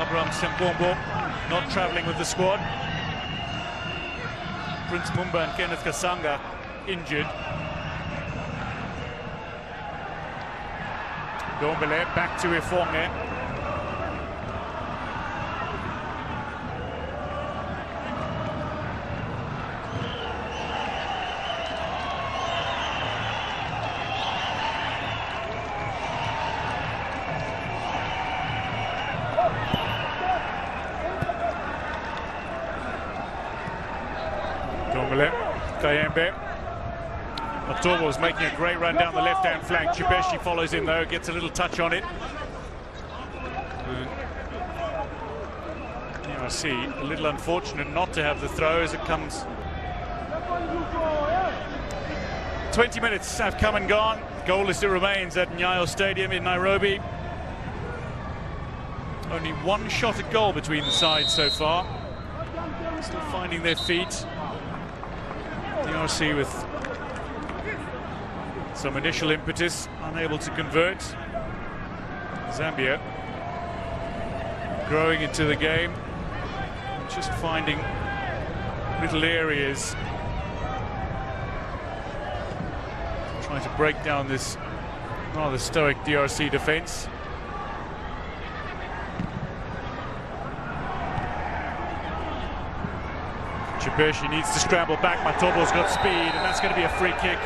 Abraham Sembombo not travelling with the squad. Prince Mumba and Kenneth Kasanga injured. Dombele back to Ifonge. Dombele, Kayembe. Otobo is making a great run down the left-hand flank. Chipeshi follows in though, gets a little touch on it. I see, a little unfortunate not to have the throw as it comes. 20 minutes have come and gone. Goalless it remains at Nyayo Stadium in Nairobi. Only one shot at goal between the sides so far. Still finding their feet. DRC with some initial impetus, unable to convert. Zambia growing into the game, just finding little areas, trying to break down this rather stoic DRC defence. Chipeshi needs to scramble back. Matobo's got speed, and that's going to be a free kick.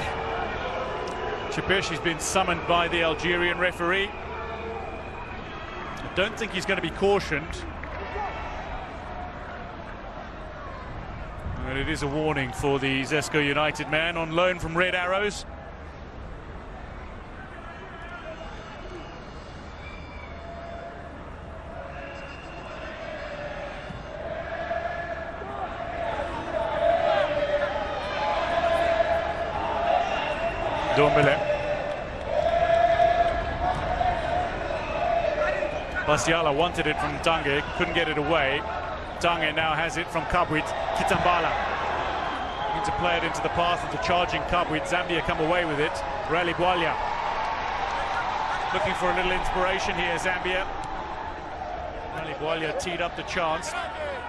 Chipeshi's been summoned by the Algerian referee. I don't think he's going to be cautioned. And it is a warning for the Zesco United man on loan from Red Arrows. Dombele. Basiala wanted it from Tange, couldn't get it away. Tange now has it from Kabwit. Kitambala need to play it into the path of the charging Kabwit. Zambia come away with it. Rally Bwalia looking for a little inspiration here, Zambia. Rally Bwalia teed up the chance.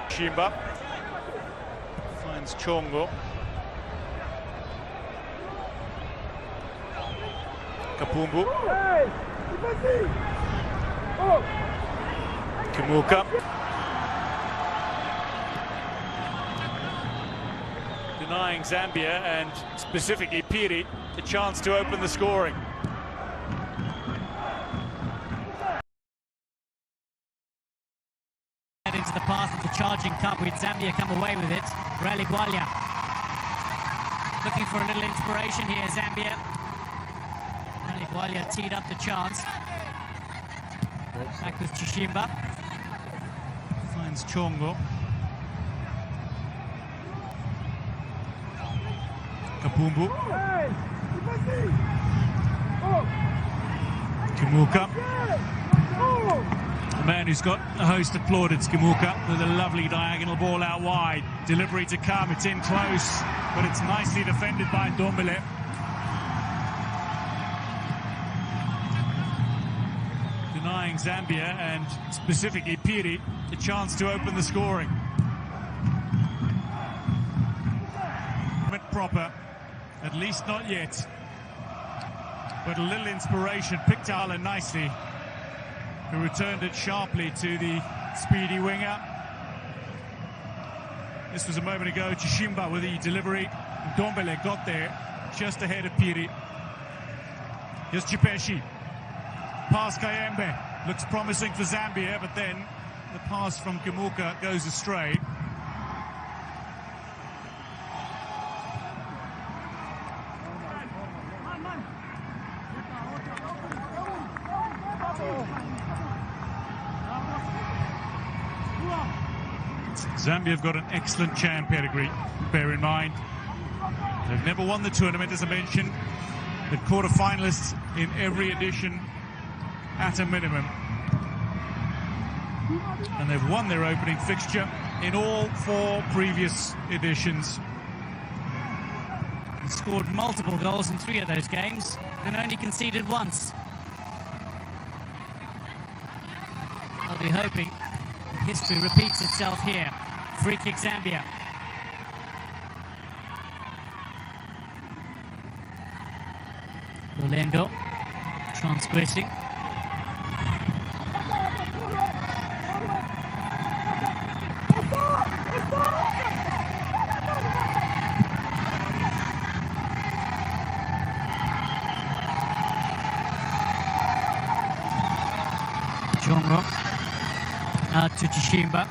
Shimba finds Chongo. Kapumbu. Kimuka. Denying Zambia and specifically Piri the chance to open the scoring. Into the path of the charging cup with Zambia come away with it. Rally Bwalia looking for a little inspiration here, Zambia. Bwalia teed up the chance. Back with Chishimba. Finds Chongo. Kapumbu. Kimuka. The man who's got a host of plaudits, Kimuka, with a lovely diagonal ball out wide. Delivery to come, it's in close, but it's nicely defended by Dombele. Denying Zambia and specifically Piri the chance to open the scoring. Proper, at least not yet, but a little inspiration. Picked Ala nicely, who returned it sharply to the speedy winger. This was a moment ago. Chishimba with the delivery. Dombele got there just ahead of Piri. Here's Chipeshi. Pass Kayembe. Looks promising for Zambia, but then the pass from Kimuka goes astray. Zambia have got an excellent CHAN pedigree, bear in mind. They've never won the tournament, as I mentioned. They're quarter-finalists in every edition at a minimum. And they've won their opening fixture in all 4 previous editions. They scored multiple goals in 3 of those games and only conceded once. we're hoping history repeats itself here. Free kick Zambia. Orlando transgressing. Jongo out to Chishimba.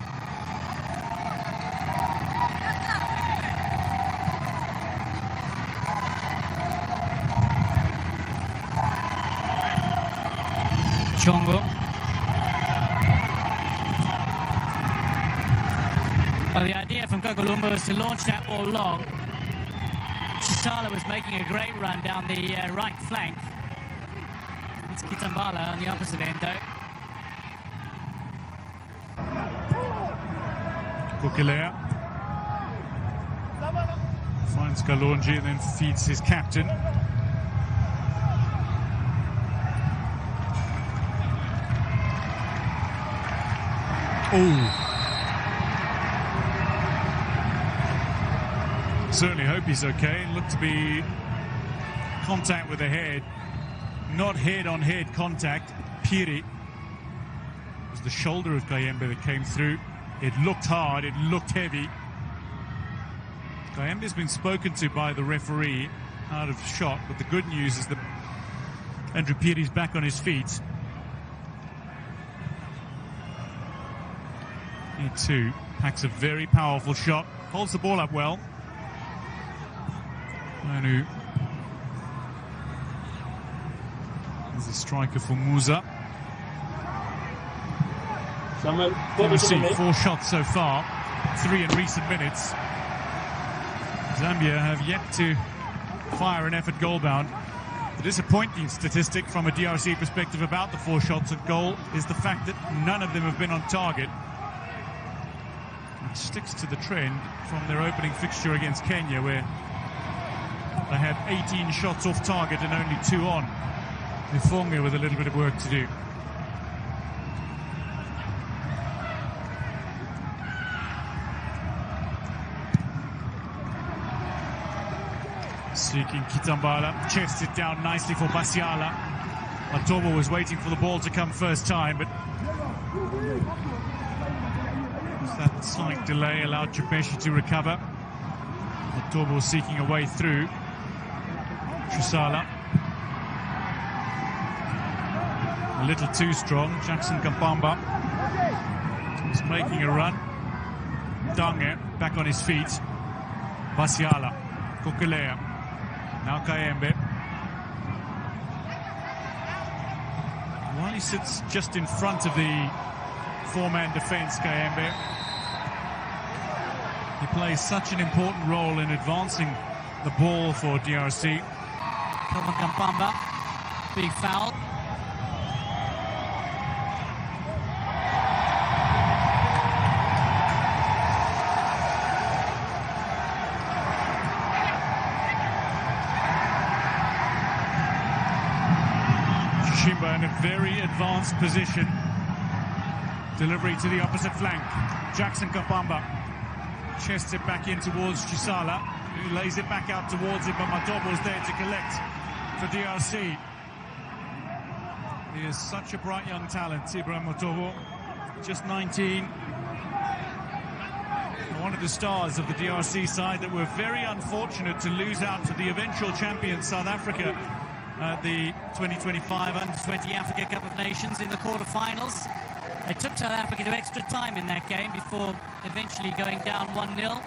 Jongo. Well, the idea from Kokolumba was to launch that ball long. Chisala was making a great run down the right flank. It's Kitambala on the opposite end, though. Kukulea finds Kalonji and then feeds his captain. Oh! Certainly hope he's okay. Looked to be contact with the head, not head-on-head contact. Piri. It was the shoulder of Kayembe that came through. It looked hard, it looked heavy. Kayembe's been spoken to by the referee out of shot, but the good news is that Andrew Piri's back on his feet. He too packs a very powerful shot, holds the ball up well. Manu is the striker for Musa. You see 4 shots so far, 3 in recent minutes. Zambia have yet to fire an effort goal-bound. The disappointing statistic from a DRC perspective about the 4 shots at goal is the fact that none of them have been on target. It sticks to the trend from their opening fixture against Kenya, where they had 18 shots off target and only 2 on. Nifonge with a little bit of work to do. Seeking Kitambala, chests it down nicely for Basiala. Matobo was waiting for the ball to come first time, but that slight delay allowed Chupeshi to recover. Matobo seeking a way through. Chisala a little too strong. Jackson Kapamba is making a run. Dange back on his feet. Basiala, Kukulea. Now Kayembe. While he sits just in front of the 4-man defence, Kayembe, he plays such an important role in advancing the ball for DRC. Kelvin Kampamba, big foul. Shimba in a very advanced position. Delivery to the opposite flank. Jackson Kapamba chests it back in towards Chisala, who lays it back out towards him, but Matobo's there to collect for DRC. He is such a bright young talent, Ibrahim Matobo, just 19. One of the stars of the DRC side that were very unfortunate to lose out to the eventual champion South Africa at the 2025 Under-20 Africa Cup of Nations in the quarter-finals. They took South Africa to extra time in that game before eventually going down 1-0.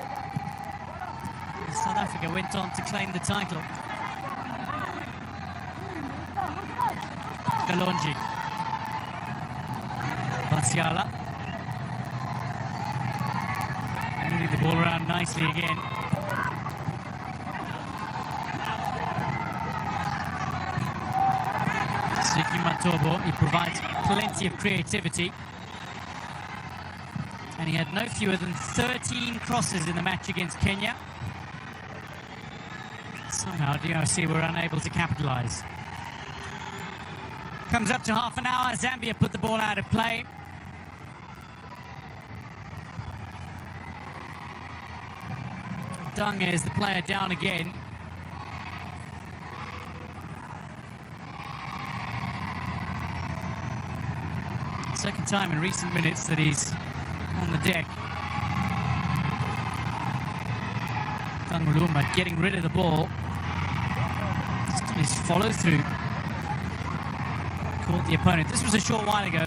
South Africa went on to claim the title. Kalonji. Basiala. Moving the ball around nicely again. Siki Matobo, he provides plenty of creativity. And he had no fewer than 13 crosses in the match against Kenya. Somehow DRC were unable to capitalise. Comes up to half an hour. Zambia put the ball out of play. Dung is the player down again. Second time in recent minutes that he's on the deck. Kanguluma getting rid of the ball. His follow through caught the opponent. This was a short while ago.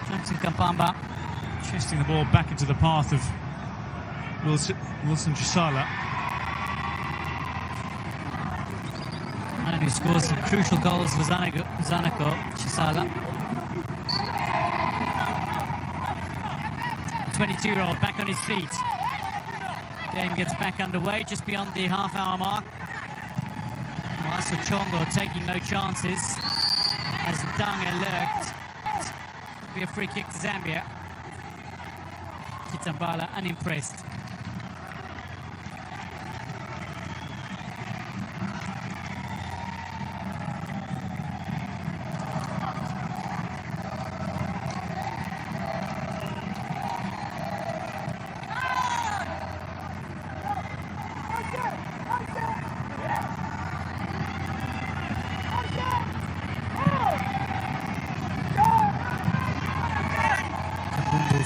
Jackson Kapamba Chesting the ball back into the path of Wilson Chisala. And who scores some crucial goals for Zanaco Chisala. 22-year-old back on his feet. Game gets back underway just beyond the half-hour mark. Maso Chongo taking no chances as Dunga lurked. It'll be a free kick to Zambia. Kitambala unimpressed.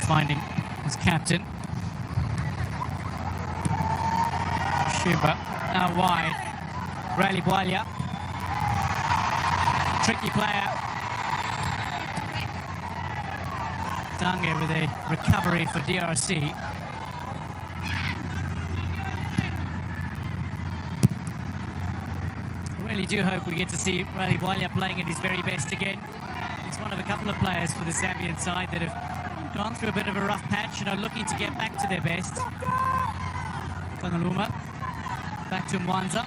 Finding his captain. Shimba now wide. Rally Bwalia. Tricky player. Dange with a recovery for DRC. I really do hope we get to see Rally Bwalia playing at his very best again. He's one of a couple of players for the Zambian side that have gone through a bit of a rough patch and are looking to get back to their best. Kanguluma back to Mwanza.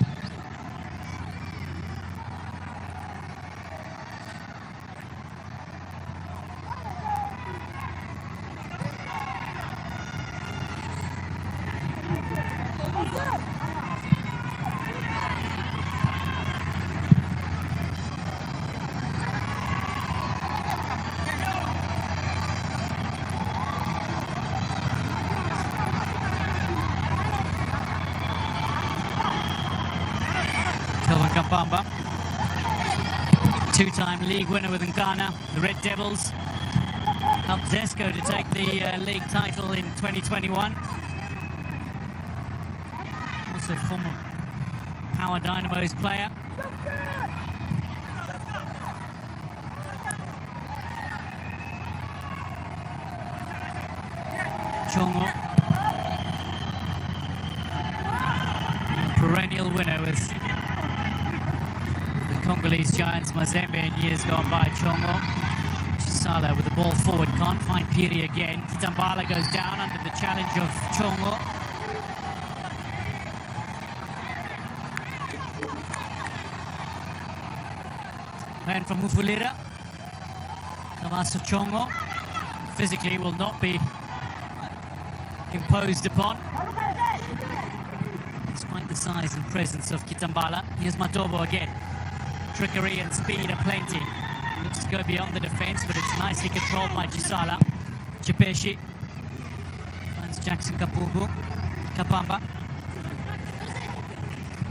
Kapamba, two-time league winner with Nkana, the Red Devils, helped Zesco to take the league title in 2021. Also former Power Dynamos player. Chongo, perennial winner with Congolese Giants, Mazembe in years gone by. Chongo, Chisala with the ball forward, can't find Piri again. Kitambala goes down under the challenge of Chongo. Man from Mufulira, Kamaso Chongo, physically will not be imposed upon, despite the size and presence of Kitambala. Here's Matobo again. Trickery and speed aplenty. Looks to go beyond the defence, but it's nicely controlled by Chisala. Chipeshi finds Jackson Kapamba.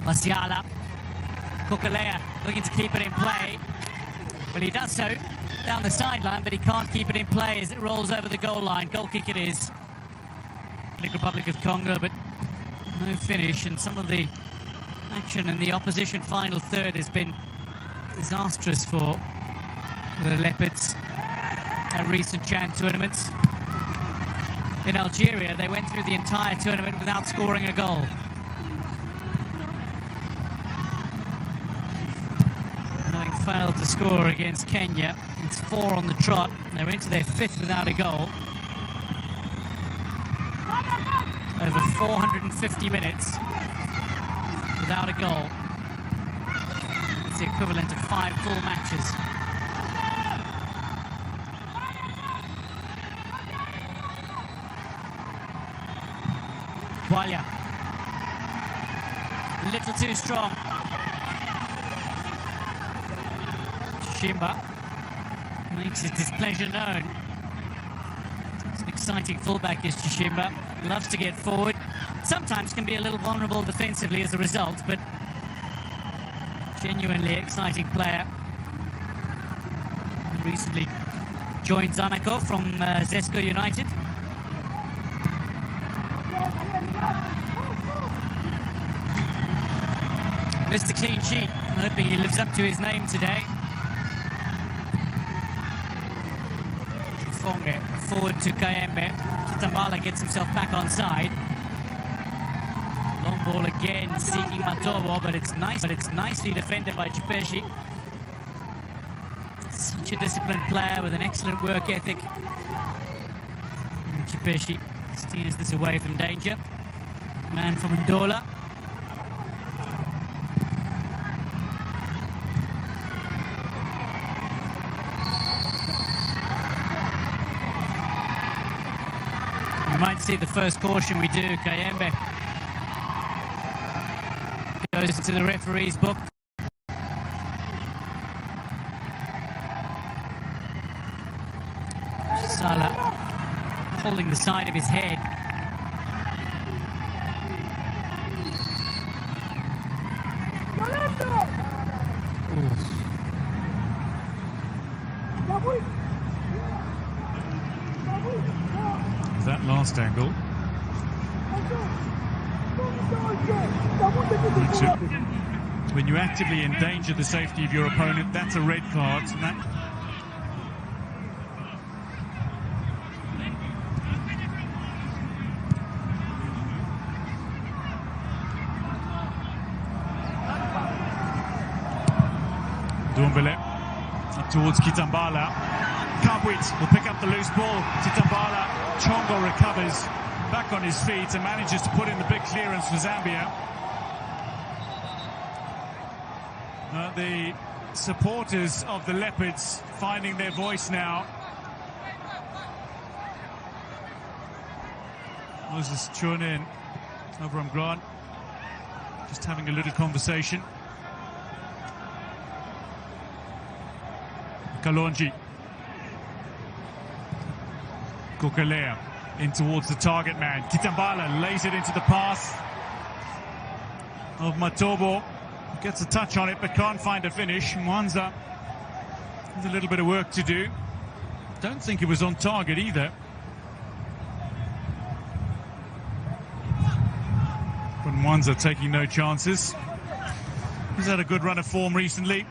Masiala. Kukalea looking to keep it in play. Well, he does so down the sideline, but he can't keep it in play as it rolls over the goal line. Goal kick it is. The Republic of Congo, but no finish, and some of the action in the opposition final third has been disastrous for the Leopards at recent Chan tournaments. In Algeria, they went through the entire tournament without scoring a goal. Having failed to score against Kenya, it's 4 on the trot. They're into their 5th without a goal. Over 450 minutes without a goal. It's the equivalent of 5 full matches. Bwalia. A little too strong. Shimba makes his displeasure known. It's an exciting fullback, is Chishimba. Loves to get forward. sometimes can be a little vulnerable defensively as a result, but genuinely exciting player. Recently joined Zanaco from Zesco United. Mr. Clean Sheet, hoping he lives up to his name today. Fonge forward to Kayembe. Kitambala gets himself back on side. Long ball again, seeking Matobo, but it's nicely defended by Chipeshi. Such a disciplined player with an excellent work ethic. And Chipeshi steers this away from danger. Man from Ndola. We might see the first caution we do. Kayembe goes to the referee's book. Salah holding the side of his head. That last angle. When you actively endanger the safety of your opponent, that's a red card. Doumbele up towards Kitambala. Kabwit will pick up the loose ball. Kitambala, Chongo recovers back on his feet and manages to put in the big clearance for Zambia. The supporters of the Leopards finding their voice now. Moses Chunin over on Grant, just having a little conversation. Kalonji. Kukalea in towards the target man. Kitambala lays it into the path of Matobo. Gets a touch on it but can't find a finish. Mwanza has a little bit of work to do. Don't think it was on target either. But Mwanza taking no chances. He's had a good run of form recently.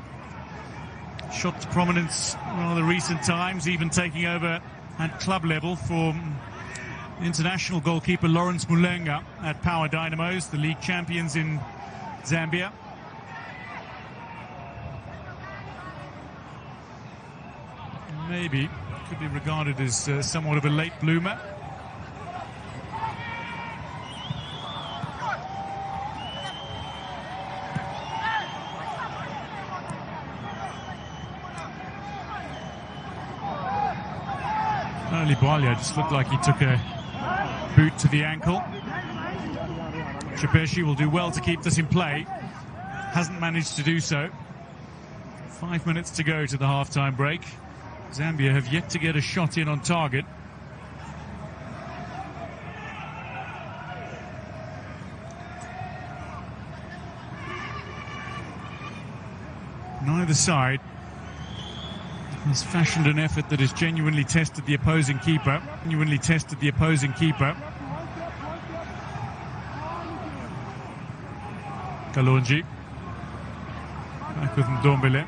Shot to prominence rather recent times, even taking over at club level for international goalkeeper Lawrence Mulenga at Power Dynamos, the league champions in Zambia. Maybe could be regarded as somewhat of a late bloomer. Early Boalia just looked like he took a boot to the ankle. Chipeshi will do well to keep this in play. Hasn't managed to do so. 5 minutes to go to the half-time break. Zambia have yet to get a shot in on target. Neither side has fashioned an effort that has genuinely tested the opposing keeper. Kalonji. Back with Ndombele.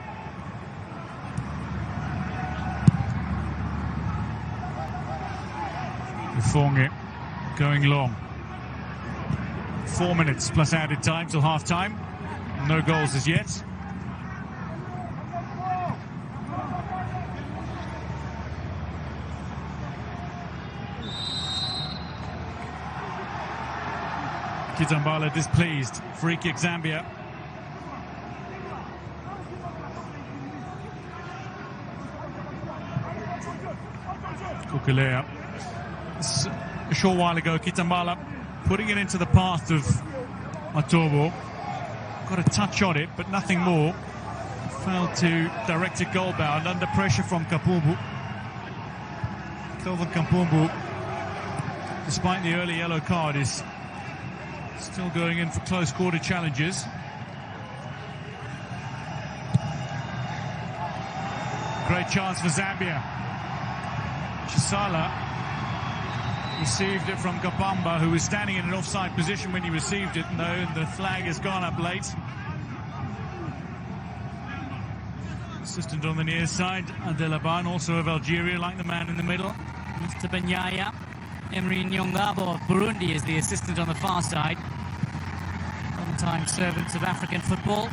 Fonge going long. 4 minutes plus added time till half-time. No goals as yet. Kitambala displeased. Free kick Zambia. Kukulea. A short while ago, Kitambala putting it into the path of Matobo. Got a touch on it, but nothing more. Failed to direct it goal bound under pressure from Kapumbu. Kelvin Kapumbu, despite the early yellow card, is Still going in for close quarter challenges. Great chance for Zambia. Chisala received it from Kapamba, who was standing in an offside position when he received it, and the flag has gone up late. Assistant on the near side, Adelaban, also of Algeria, like the man in the middle. Mr. Banyaya. Emery Nyongabo of Burundi is the assistant on the far side. Long-time servants of African football.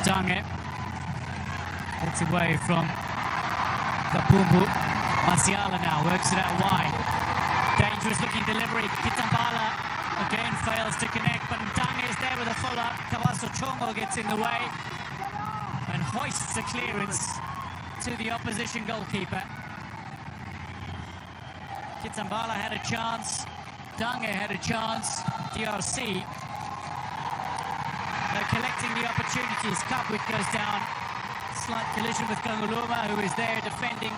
Dange gets away from Kapumbu. Masiala now works it out wide. Dangerous looking delivery. Kitambala again fails to connect, but Dange is there with a follow-up. Kawaso Chongo gets in the way and hoists a clearance to the opposition goalkeeper. Kitambala had a chance. Dange had a chance. DRC collecting the opportunities. Kabwit goes down. Slight collision with Kanguluma, who is there defending.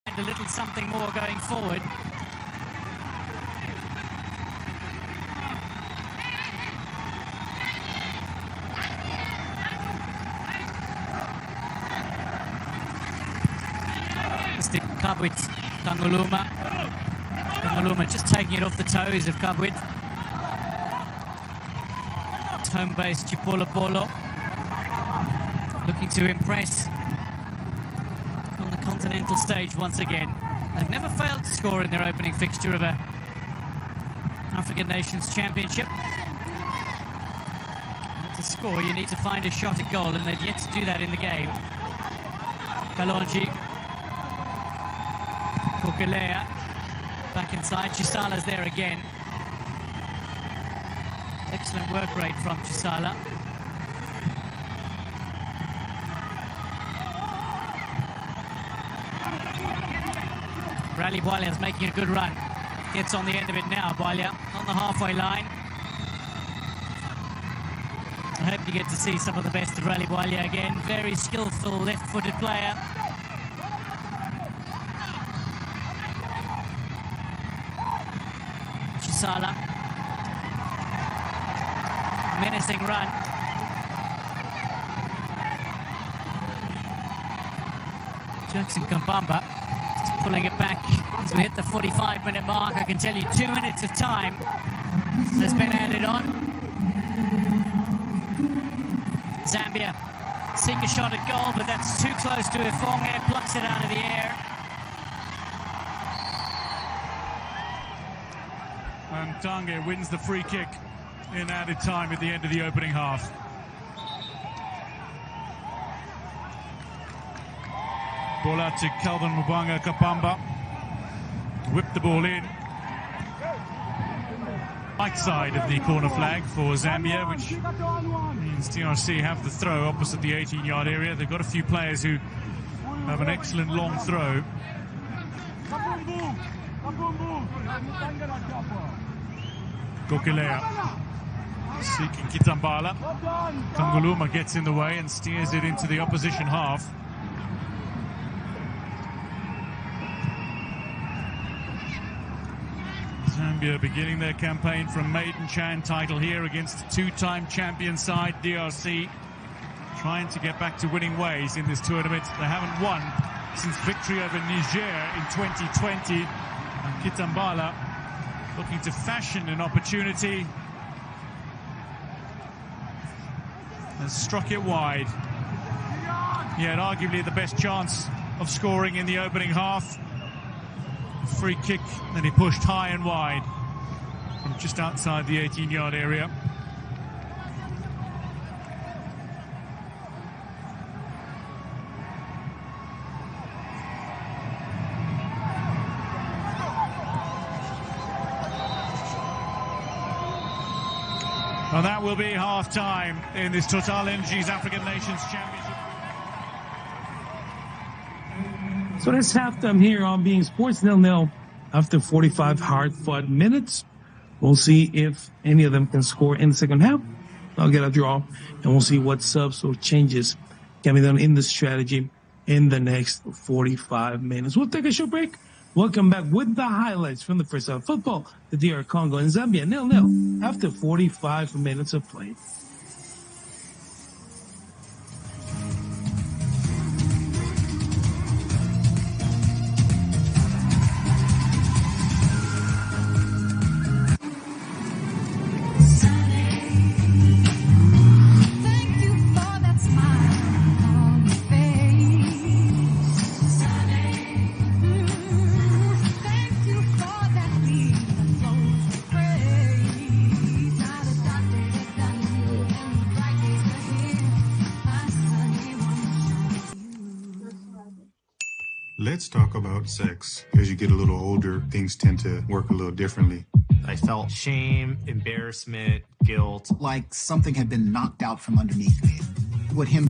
And a little something more going forward. Mr. Kabwit, Kanguluma just taking it off the toes of Kabwit. Home base Chipolo Polo, looking to impress on the continental stage once again. They've never failed to score in their opening fixture of a African Nations Championship. And to score, you need to find a shot at goal, and they've yet to do that in the game. Kalonji, Kokelea, back inside. Chisala's there again. Excellent work rate from Chisala. Rally Bwalia's making a good run. Gets on the end of it now, Bwalia, on the halfway line. I hope you get to see some of the best of Rally Bwalia again. Very skillful left-footed player. Chisala. Menacing run. Jackson Kambamba just pulling it back as we hit the 45-minute mark. I can tell you 2 minutes of time has been added on. Zambia seek a shot at goal, but that's too close to Ifonge. Plucks it out of the air. And Tange wins the free kick in added time at the end of the opening half. Ball out to Calvin Mubanga Kapamba. Whipped the ball in. Right side of the corner flag for Zambia, which means DRC have the throw opposite the 18-yard area. They've got a few players who have an excellent long throw. Kokelea seeking Kitambala. Kanguluma gets in the way and steers it into the opposition half. Zambia beginning their campaign from Maiden Chan title here against a two-time champion side, DRC, trying to get back to winning ways in this tournament. They haven't won since victory over Niger in 2020. And Kitambala looking to fashion an opportunity. And struck it wide. He had arguably the best chance of scoring in the opening half. Free kick, and he pushed high and wide from just outside the 18-yard area. And that will be half-time in this Total Energies African Nations Championship. So that's halftime here on Being Sports 0-0 after 45 hard-fought minutes. We'll see if any of them can score in the second half. I'll get a draw, and we'll see what subs or changes can be done in the strategy in the next 45 minutes. We'll take a short break. We'll come back with the highlights from the first half of football. The DR Congo and Zambia 0-0 after 45 minutes of play. Let's talk about sex. As you get a little older, things tend to work a little differently. I felt shame, embarrassment, guilt. Like something had been knocked out from underneath me. What him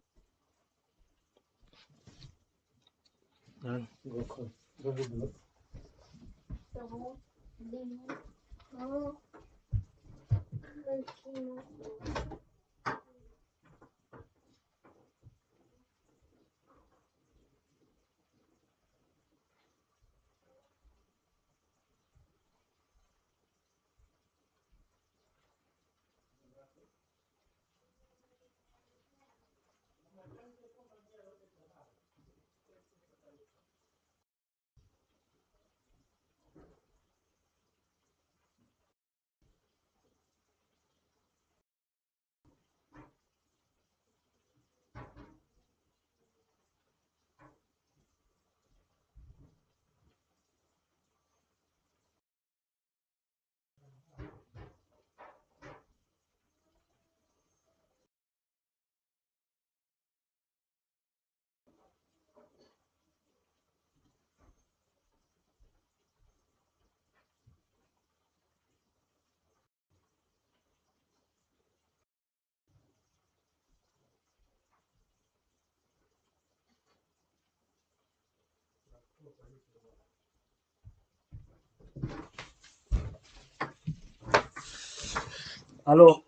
Alors,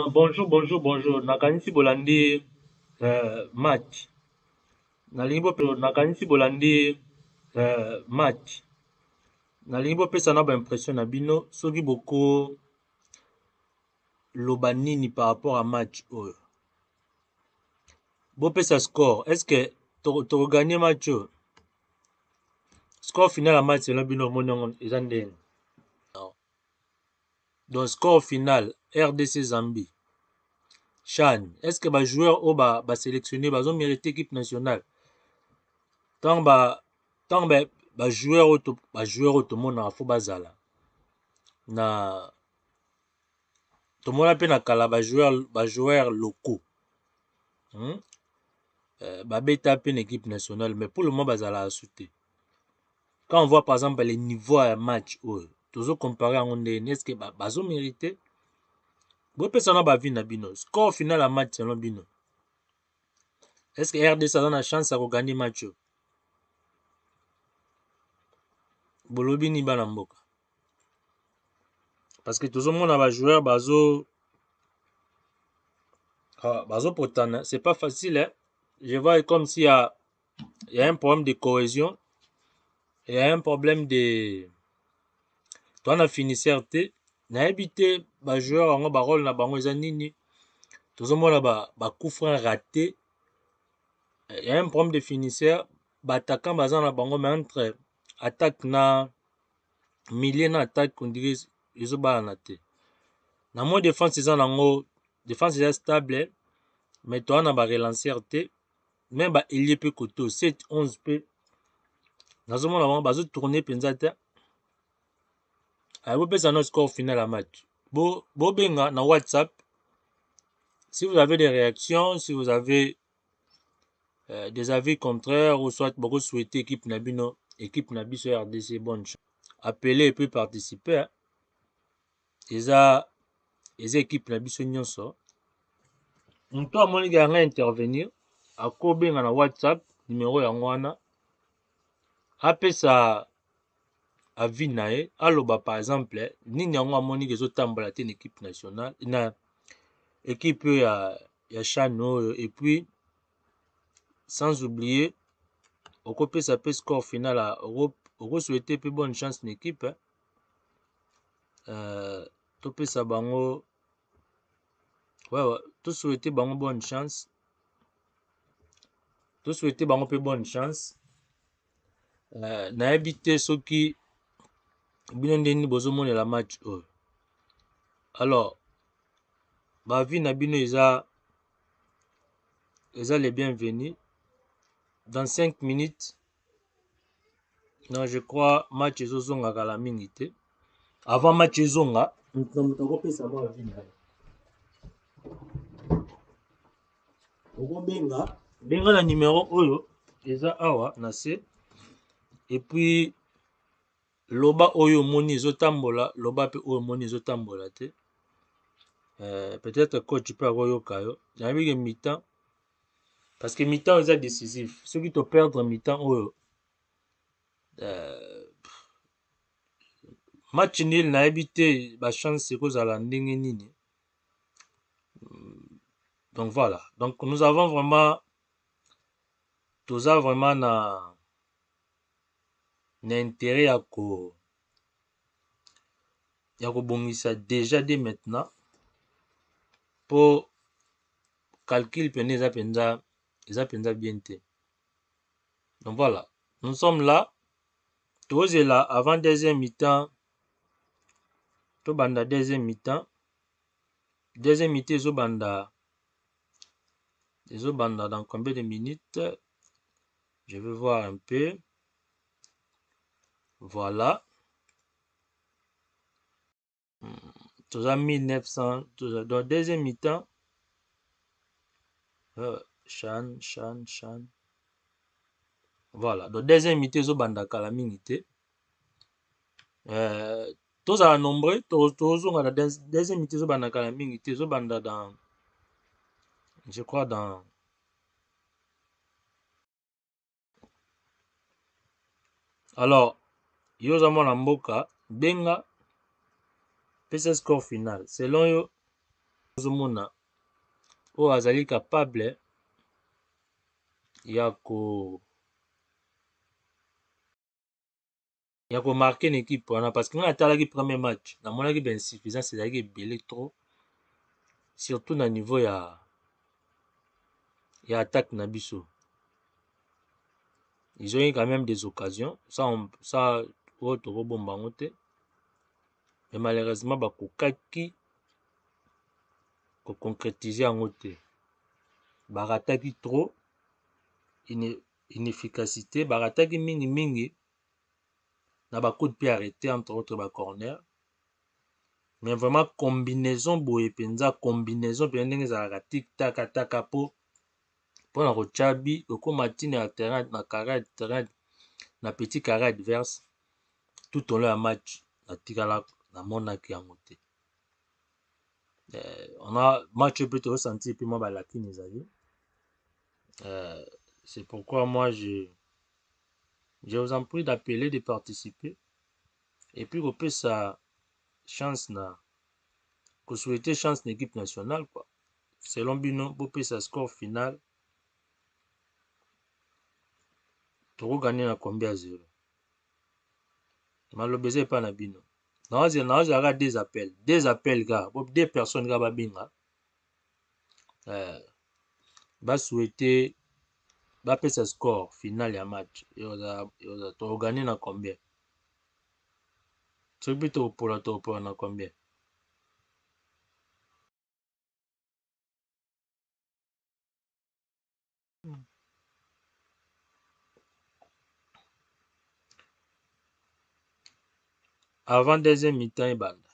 bonjour. Nakanisi bolandi match. Nakanisi bolandi match. Nalingi bopesa na ba impression na bino soki boko loba nini par rapport à match oyo. Bopesa score. Est-ce que to gagner match oyo? Score final à match selon bino monongo eza ndenge. Donc score final RDC Zambie. Chan, est-ce que ba joueur o ba sélectionné bazo mérité équipe nationale? Tant ba joueur o to mona fo bazala. Na to mona pe na kala ba joueur locaux. Ba beta pe équipe nationale mais pour le moment bazala a sauté. Quand on voit par exemple les niveaux à match toujours comparer à ondene, est-ce que bazo mérité? Bo pesa na ba vi na bino. Score final à match selon bino. Est-ce que RDC a une chance à gagner match? Bolobi ni bana mboka. Parce que tout le monde a ba joueur bazo potana, c'est pas facile hein. Je vois comme s'il y a un problème de cohésion. Il y a un problème de toi na finisseur te na habité ba joueur ngo ba rôle na bango eza nini. Tout le monde a ba coup franc raté. Il y a un problème de finisseur, ba attaquant baza na bango mais entre attaque na milieu na attaque on dirait ils ont ba te. Na mo défense eza nango défense eza stable mais toi na ba relanceur te même ba ailier pe koto 7 11 pe nazomona bango bazo tourner penza te. Vous pesa no score final à match. Bo benga na WhatsApp si vous avez des réactions, si vous avez des avis contraires ou soit beaucoup souhaiter équipe Nabino, équipe Nabiso RDC bonne chance. Appelez et puis participer. Hein. Les équipes Nabiso nyonso. Mto amoni ganga intervenir akobenga na WhatsApp numéro ya ngwana. Apesa avis na ye aloba par exemple nini yango amoni ezotambola te na équipe nationale na équipe ya CHAN oyo et puis sans oublier okopesa pe score final okosouhaite pe bonne chance na équipe topesa bango tosouhaite bango bonne chance tosouhaite bango pe bonne chance nayebi te soki bino ndeni bozomonela match oyo alors bavi na bino eza les bienvenus dans 5 minutes non je crois match ezozonga kala mingi te avant match ezonga moto akopesa mwa bavi na ye okobenga na numéro oyo eza awa na se et puis loba oyo omoni ezotambola loba pe oyo omoni ezotambola te peut-être coach pe akoyoka yo nayebi ke mi-temps parce que mi-temps eza décisif soki toperdre mi-temps oyo match nil nayebi te bachance ekozala ndenge nini donc voilà donc nous avons vraiment toza vraiment na intérêt ya kobongisa déjà dès maintenant po calcul pene eza penza bien te donc voilà nous sommes là tozela avant deuxième mi-temps tobanda deuxième mi-temps ezobanda dans combien de minutes je vais voir un peu voilà toza 1900 dans deuxième mi-temps Chan voilà dans deuxième mi-temps ezobanda kala mingi te tozala nombreux tozonga na deuxième mi-temps ezobanda kala mingi te ezobanda dans je crois dans alors yo oza mwana mboka benga pesa score final selon yo ozomona oyo azali capable ya komarke na équipe wana parce que ngai natalaki premier match namonaki bainsuffisance ezalaki ebele trop surtout na niveau ya attaque na biso ils ont eu quand même des occasions ça oyo tokobomba yango te mais malheureusement bakokaki koconcrétiser yango te barataki trop inefficacité barataki mingi na bacoup de pied arrêté entre autres bacorner mais vraiment combinaison boye mpenza combinaison mpenza ndenge ezalaka tiktakataka mpona kochabi okóma ntina ya terrain na carré terrain na petit carré adverse tout au long ya match natikala namonaki yango te on a match oyo mpe tozosentir mpe mwa balakini ezali c'est pourquoi moi je vous en prie d'appeler de participer et puis kopesa chance na kosouhaiter chance na équipe nationale quoi selon bino bopesa score final tokoganye na combien ya 0 maloba eza epa na bino naozalaka deux appels ka deux personnes ka babinga basouhaiter bapesa score final ya match tokoganye na combien soki mpe tokopola na combien avant deuxième mi-temps ebanda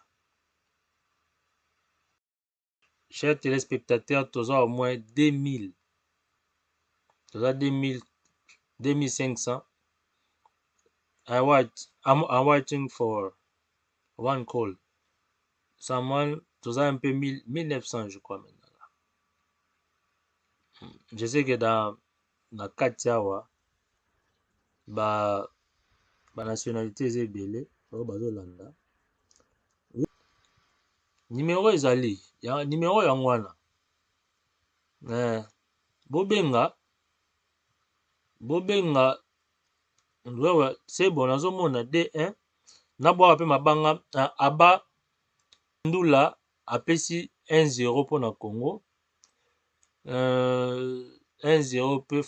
chers téléspectateurs toza au moins 2000 toza 2500 I'm waiting for one call someone toza un peu 1900 je crois maintenant je sais que na kati awa nationalité eza ebele oyo bazolanda. Numéro ezali ya numéro yango wana bobenga wewe c'est bon nazomona D1 nabwaka mpe mabanga aba ndula apesi 1-0 mpona Congo 1-0 mpe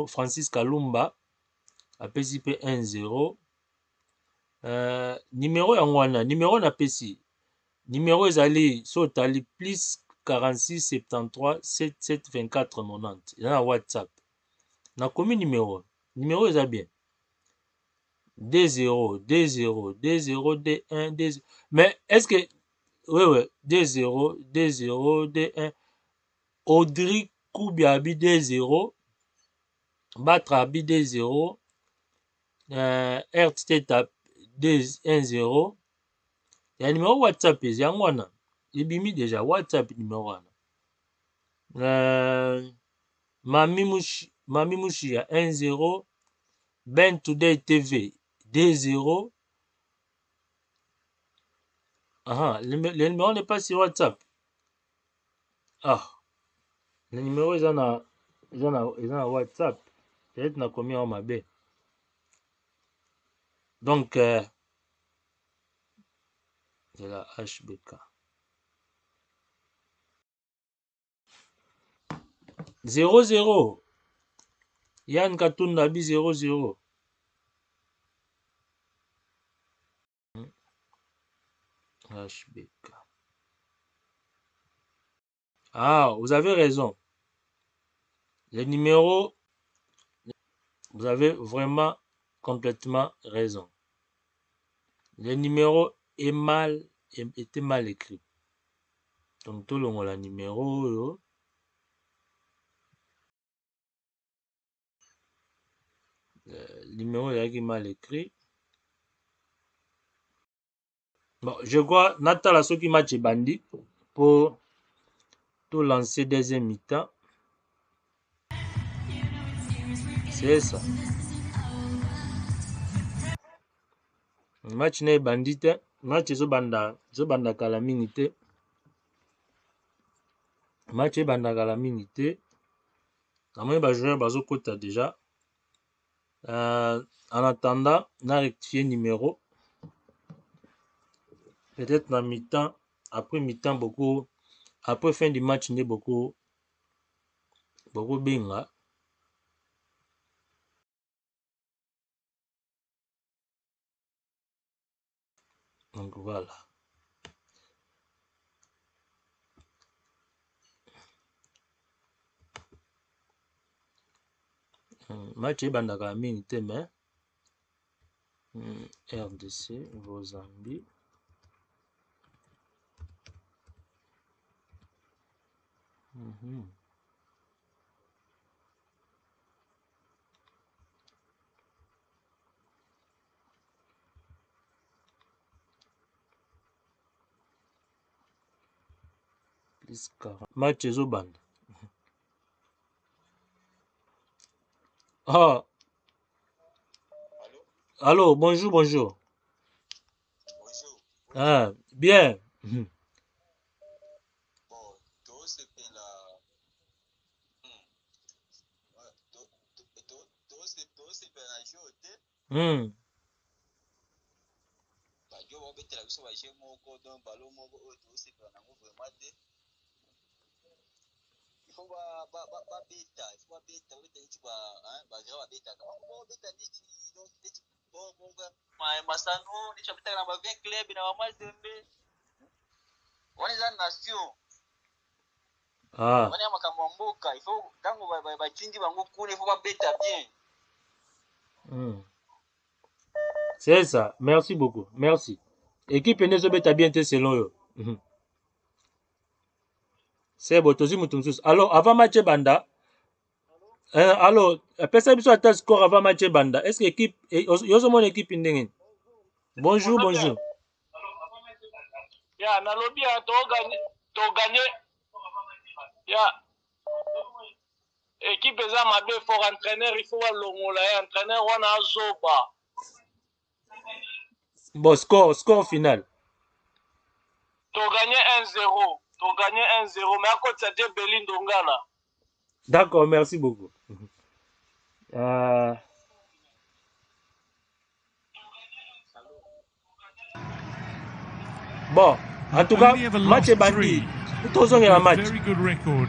Francis Kalumba apesi mpe 1-0 numéro yango wana numéro napesi numéro ezali so otali plus 46 73 77 24 90 eza na WhatsApp nakomi numéro eza bien D0 D0 D0 D1 D0 mais est-ce que ouais D0 D0 D1 Audrey Koubia abi D0 Batra abi D0 RTT D10 ya numéro WhatsApp eza yango wana ebimi déjà WhatsApp numéro wana Mami Mushi ya 1-0 Ben Today TV D0 le numéro n'est pas sur WhatsApp. Le numéro est dans WhatsApp. Peut-être na commis en mabe. Donc, c'est la HBK. 0-0. Yann Katunda bi 0-0. HBK. Vous avez raison. Le numéro, vous avez vraiment complètement raison. Le numéro était mal écrit. Donc tout le monde a numéro. Le numéro est mal écrit. Bon, je crois Natala Soki match bandi pour tout lancer deuxième mi-temps. C'est ça. Match n'est bandite. Match zo banda kala minute. Match banda kala minute. Namoni ba joueur bazo kota déjà. En attendant, on a rectifié numéro. Peut-être dans mi-temps, après mi-temps beaucoup, après fin du match n'est beaucoup binga. Donc voilà. Match bandaka minute mais RDC Zambie. Plus 40. Match ezobanda. Allô, bonjour. Bonjour. Bien. Bon, tout ce que la... Tout ce que la journée, bajo babetela biso baje moko donc balo moko oyo tosepela nango vraiment te il faut babeta neti bagra babetaka babeta neti donc neti masano neti babetaka na ba 20 club na bamazembe wana eza nation wana ya makambo ya mboka il faut ntango batindi bango kuna il faut babeta bien. C'est ça. Merci beaucoup. Merci. Équipe nezobeta bien te selon yo. C'est bon, tozi mutumsus. Alors, avant match banda, alors, pesa biso ata score avant match banda. Est-ce que équipe yozo mon équipe ndenge? Bonjour. Ya, na lobby to gagner. Ya. Équipe eza mabe for entraîneur, il faut longola ya entraîneur wana azoba. Bon, score final. Tu gagné 1-0. Tu gagné 1-0. Mais à côté, c'était Belin Dongala. D'accord, merci beaucoup. Bon, en tout cas, match est bâti. Tout le match. Very good record,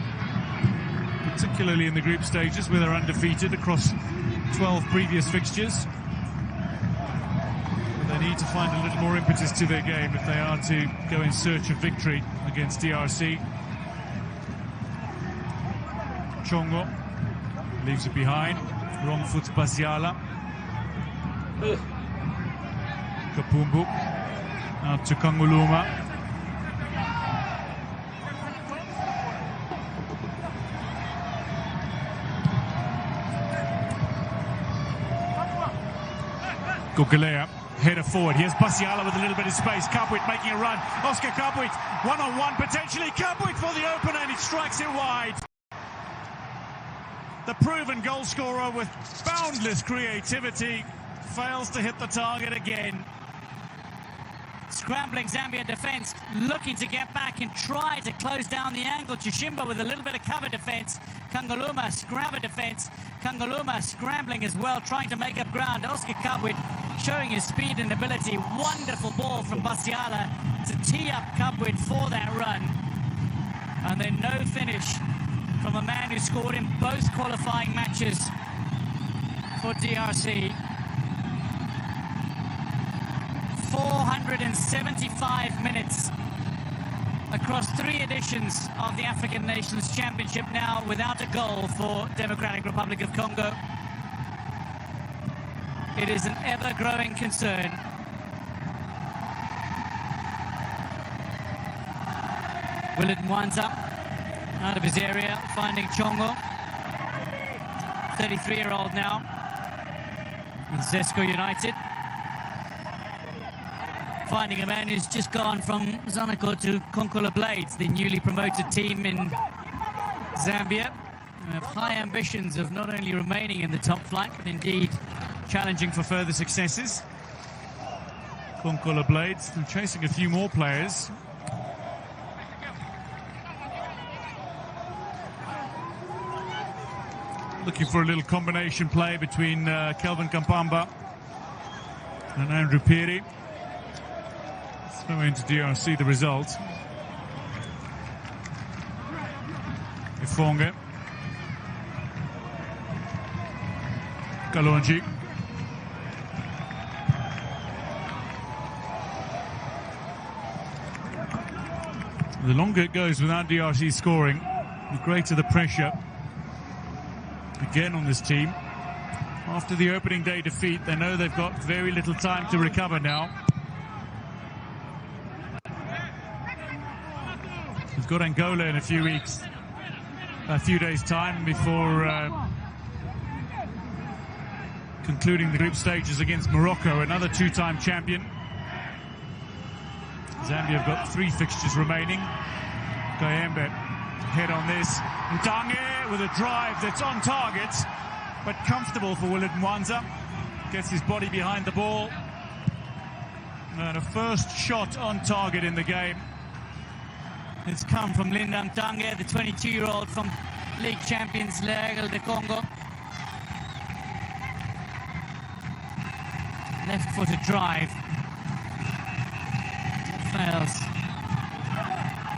particularly in the group stages where they're undefeated across 12 previous fixtures. But they need to find a little more impetus to their game if they are to go in search of victory against DRC. Chongo leaves it behind. Wrong foot Basiala. Kapumbu. Out to Kanguluma. Gogalea, header forward. Here's Basiala with a little bit of space. Kabwit making a run. Oscar Kabwit, one-on-one potentially. Kabwit for the opener and he strikes it wide. The proven goal scorer with boundless creativity fails to hit the target again. Scrambling Zambia defence, looking to get back and try to close down the angle. Chishimba with a little bit of cover defence. Kanguluma, scrabber defence. Kanguluma scrambling as well, trying to make up ground. Oscar Kabwit showing his speed and ability. Wonderful ball from Basiala to tee up Kabwit for that run. And then no finish from a man who scored in both qualifying matches for DRC. 475 minutes across 3 editions of the African Nations Championship now without a goal for Democratic Republic of Congo. It is an ever-growing concern. Willard Mwanza out of his area, finding Chongo, 33-year-old now, in Zesco United. Finding a man who's just gone from Zanaco to Konkola Blades, the newly promoted team in Zambia. They have high ambitions of not only remaining in the top flight, but indeed challenging for further successes. Konkola Blades, they're chasing a few more players. Looking for a little combination play between Kelvin Kampamba and Andrew Piri. Throw into DRC the result. Ifonge. Kalonji. The longer it goes without DRC scoring, the greater the pressure again on this team. After the opening day defeat, they know they've got very little time to recover now. We've got Angola in a few days' time before concluding the group stages against Morocco, another 2-time champion. Zambia have got 3 fixtures remaining. Kayembe head on this. Ndange with a drive that's on target, but comfortable for Willard Mwanza. Gets his body behind the ball. And a first shot on target in the game. It's come from Linda Ndange, the 22-year-old from league champions L'Aigle de Congo. Left-footed drive. Fails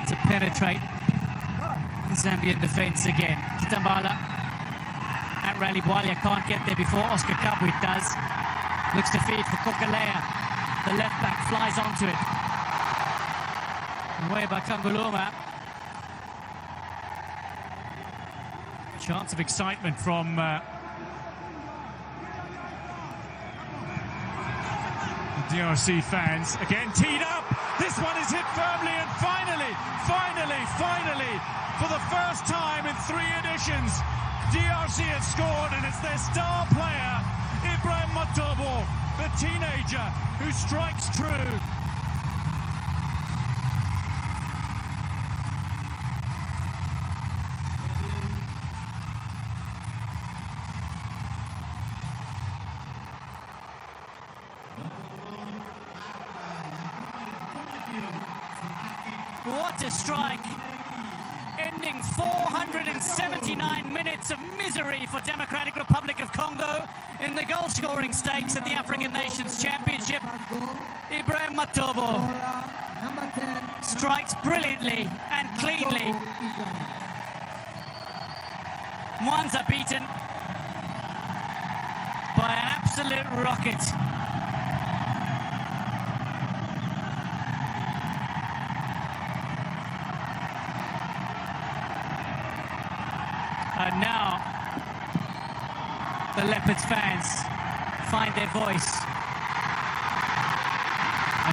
to penetrate the Zambian defence again. Kitambala at Rally Bwalia can't get there before Oscar Kabwit does. Looks to feed for Kokalea. The left back flies onto it. Away by Kanguluma. Chance of excitement from the DRC fans. Again teed up. This one is hit firmly and finally, for the first time in 3 editions, DRC has scored, and it's their star player, Ibrahim Matobo, the teenager who strikes true. What a strike! Ending 479 minutes of misery for Democratic Republic of Congo in the goal-scoring stakes at the African Nations Championship. Ibrahim Matobo strikes brilliantly and cleanly. Mwanza beaten by an absolute rocket. And now the Leopards fans find their voice.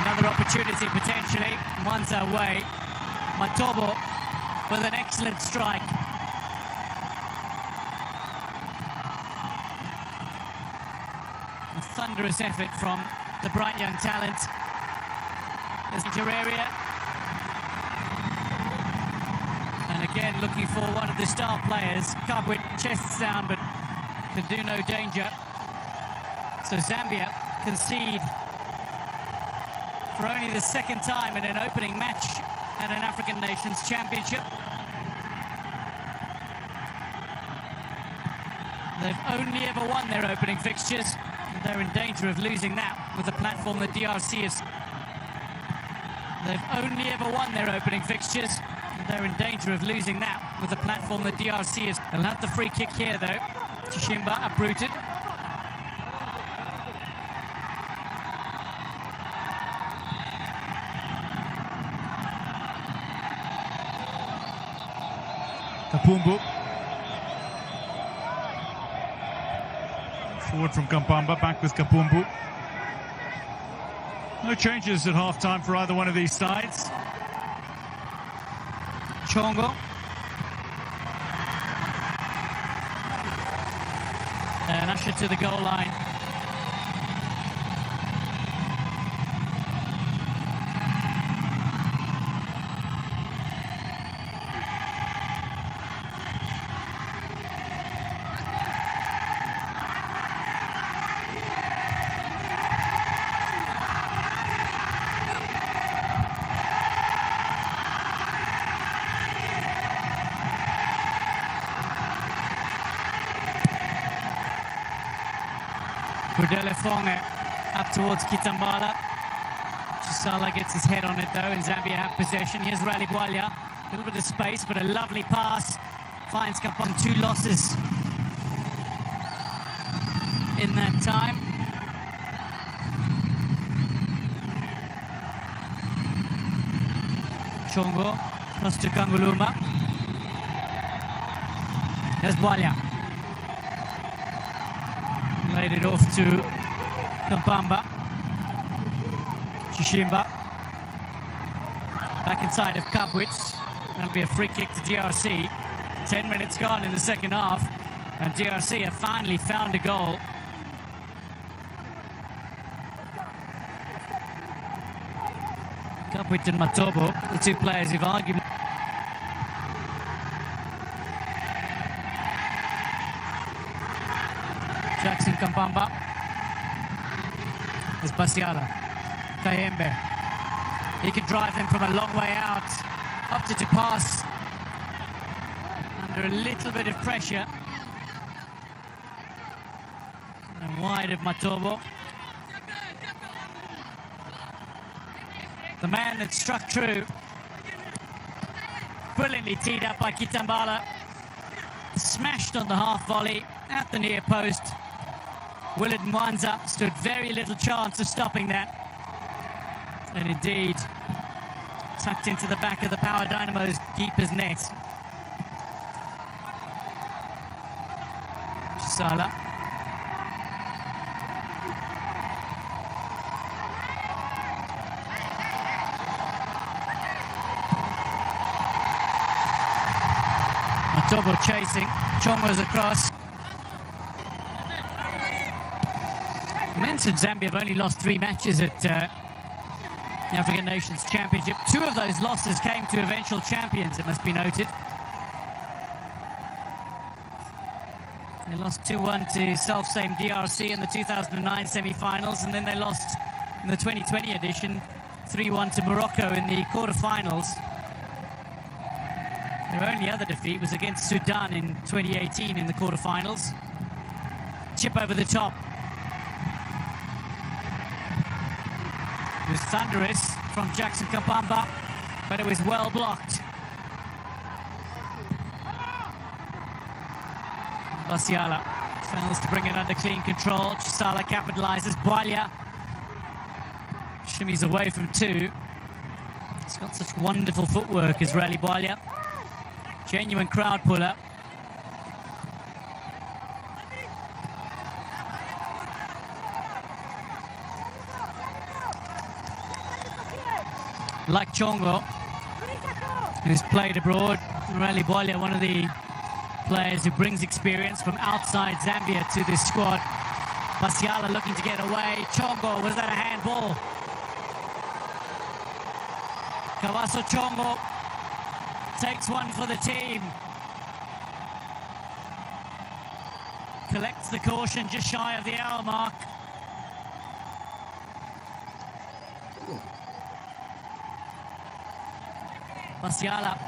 Another opportunity potentially. Mwanza away. Matobo with an excellent strike. A thunderous effort from the bright young talent. There's the area. And again, looking for one of the star players. Kabwit chests down, but can do no danger. So Zambia concede for only the second time in an opening match at an African Nations Championship. They've only ever won their opening fixtures. They're in danger of losing that with the platform that DRC is. They've only ever won their opening fixtures. They're in danger of losing that with the platform that DRC is. They'll have the free kick here though. Chishimba uprooted. Kapumbu. Forward from Kampamba, back with Kapumbu. No changes at half-time for either one of these sides. Chongo. And ushered to the goal line. Kudelefonge up towards Kitambala. Chisala gets his head on it though, and Zambia have possession. Here's Rally Bwalya. A little bit of space, but a lovely pass. Finds Kapon 2 losses in that time. Chongo, cross to Kanguluma. Here's Bwalya. Laid it off to Kampamba. Chishimba. Back inside of Kabwit. That'll be a free kick to DRC. 10 minutes gone in the second half. And DRC have finally found a goal. Kabwit and Matobo, the two players who've argued. Jackson Kampamba. There's Basiala. Kayembe. He can drive him from a long way out. Up to pass. Under a little bit of pressure. And wide of Matobo. The man that struck true. Brilliantly teed up by Kitambala. Smashed on the half volley at the near post. Willard Mwanza stood very little chance of stopping that. And indeed, tucked into the back of the Power Dynamo's keeper's net. Chisala. Matobo chasing. Chongo's across. Mentioned Zambia have only lost 3 matches at the African Nations Championship. 2 of those losses came to eventual champions, it must be noted. They lost 2-1 to self-same DRC in the 2009 semi-finals, and then they lost in the 2020 edition 3-1 to Morocco in the quarter-finals. Their only other defeat was against Sudan in 2018 in the quarterfinals. Chip over the top. It was thunderous from Jackson Kapamba, but it was well blocked. Basiala fails to bring it under clean control. Chisala capitalizes. Bwalia shimmies away from two. He's got such wonderful footwork, Israeli Bwalia. Genuine crowd puller. Like Chongo, who's played abroad. Israeli Bwalia, one of the players who brings experience from outside Zambia to this squad. Basiala looking to get away. Chongo, was that a handball? Kawaso Chongo takes one for the team. Collects the caution just shy of the hour mark. Basiala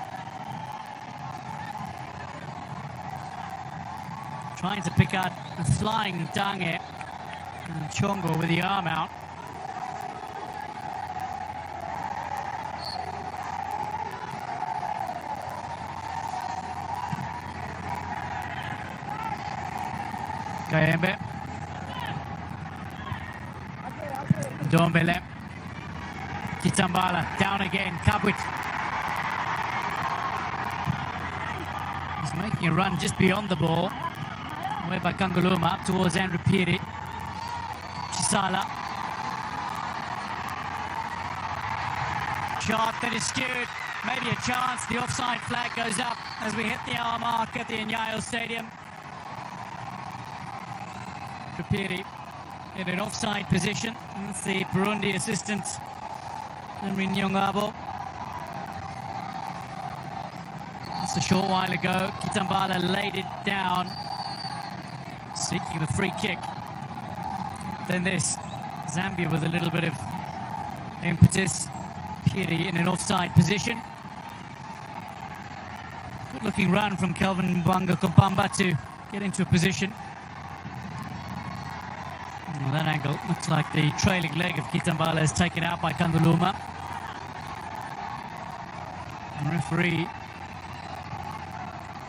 trying to pick out a flying Dange, and Chongo with the arm out. Kayembe, Dombele, Kitambala down again. Kabwit is making a run just beyond the ball. Away by Kanguluma up towards Andrew Piri. Chisala. Shot that is skewed. Maybe a chance. The offside flag goes up as we hit the hour mark at the Nyayo Stadium. Piri in an offside position. That's the Burundi assistant, Henry Nyongabo. Just a short while ago, Kitambala laid it down, seeking the free kick. Then this, Zambia with a little bit of impetus. Piri in an offside position. Good looking run from Kelvin Mbanga Kompamba to get into a position. Well, that angle looks like the trailing leg of Kitambala is taken out by Kanduluma. The referee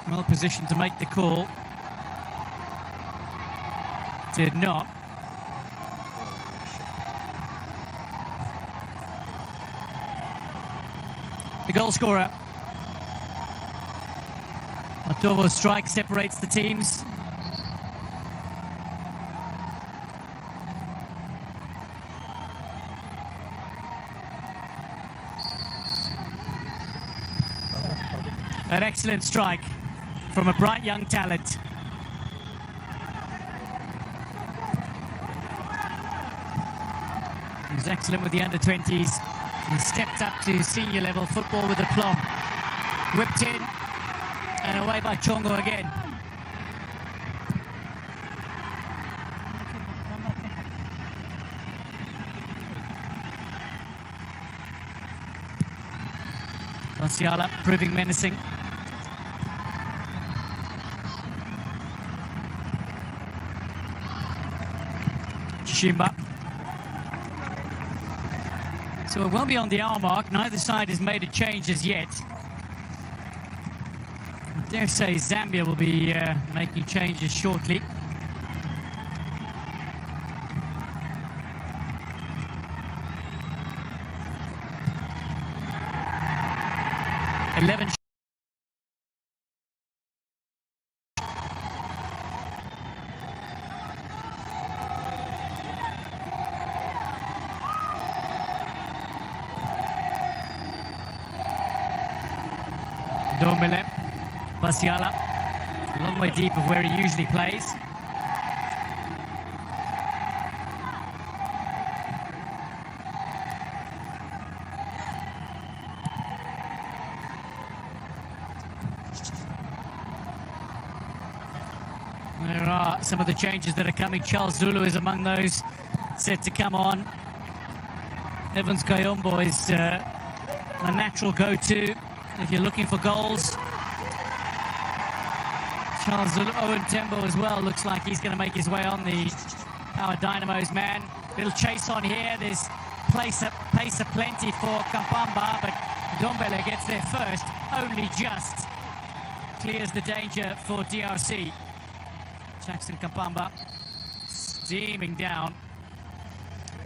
well positioned to make the call. Did not. The goal scorer. Matovo's strike separates the teams. An excellent strike from a bright young talent. He was excellent with the under-20s. He stepped up to senior level football with aplomb. Whipped in and away by Chongo again. Basiala proving menacing. Shimba. So we're well beyond the hour mark. Neither side has made a change as yet. I dare say Zambia will be making changes shortly. Dombele, Basiala, a long way deep of where he usually plays. There are some of the changes that are coming. Charles Zulu is among those set to come on. Evans Kayombo is a natural go-to if you're looking for goals. Charles Zulu, Owen Tembo as well, looks like he's going to make his way on our Dynamo's man. Little chase on here. There's pace aplenty for Kampamba, but Dombele gets there first, only just. Clears the danger for DRC. Jackson Kampamba steaming down.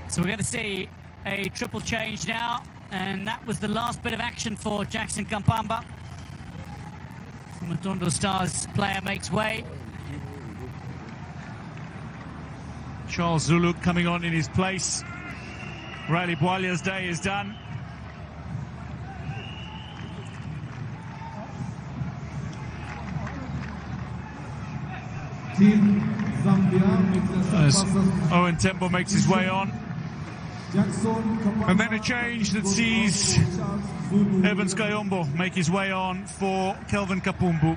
So we're going to see a triple change now, and that was the last bit of action for Jackson Kampamba. Matondo Stars player makes way. Charles Zulu coming on in his place. Riley Boilia's day is done. Team Zambia As Owen Tembo makes his way on. And then a change that sees Evans Kayombo make his way on for Kelvin Kapumbu.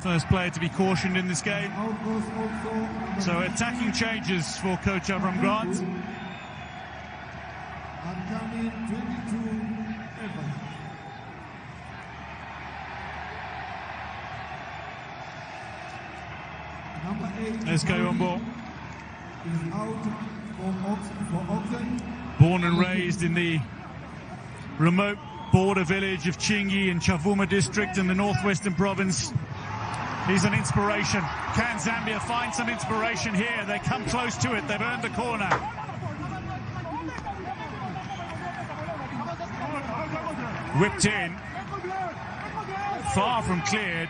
First player to be cautioned in this game. So attacking changes for coach Avram Grant. There's Kayombo. Born and raised in the remote border village of Chingi in Chavuma district in the northwestern province. He's an inspiration. Can Zambia find some inspiration here? They come close to it. They've earned the corner. Whipped in. Far from cleared.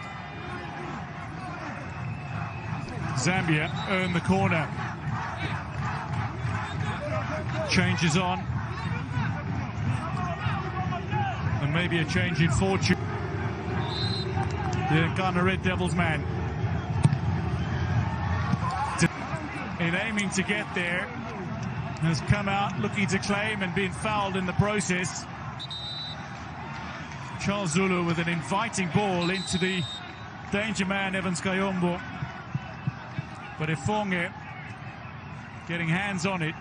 Zambia earned the corner. Changes on. And maybe a change in fortune. The Ghana Red Devils man. In aiming to get there, has come out looking to claim and been fouled in the process. Charles Zulu with an inviting ball into the danger man Evans Kayombo. But Ifonge getting hands on it,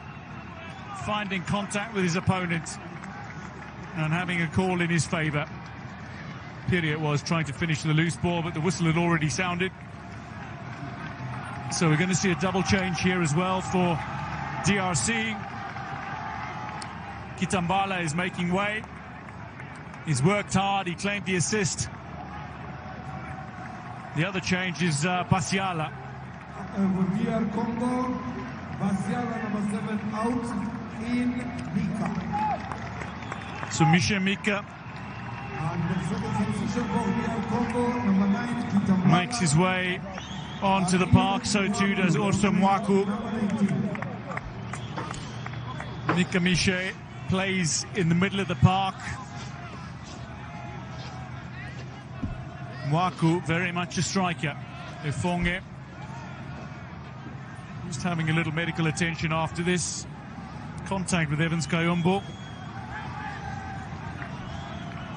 finding contact with his opponent and having a call in his favour. Piri was trying to finish the loose ball, but the whistle had already sounded. So we're going to see a double change here as well for DRC. Kitambala is making way. He's worked hard, he claimed the assist. The other change is Basiala. DR Congo, Basiala number 7 out in Mika. So Michel Mika makes his way onto the park, so too does Orso Mwaku. Mika Miche plays in the middle of the park. Mwaku very much a striker. Ifonge just having a little medical attention after this. Contact with Evans Kayombo.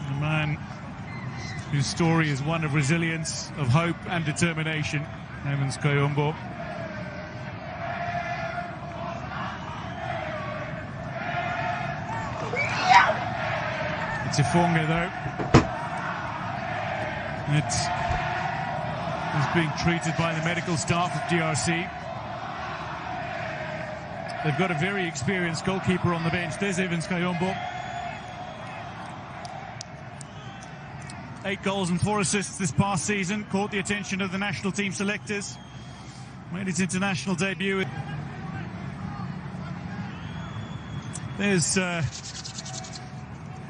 A man whose story is one of resilience, of hope and determination. Evans Kayombo. It's Ifonge though. It is being treated by the medical staff of DRC. They've got a very experienced goalkeeper on the bench. There's Evans Kayombo. 8 goals and 4 assists this past season. Caught the attention of the national team selectors. Made his international debut. There's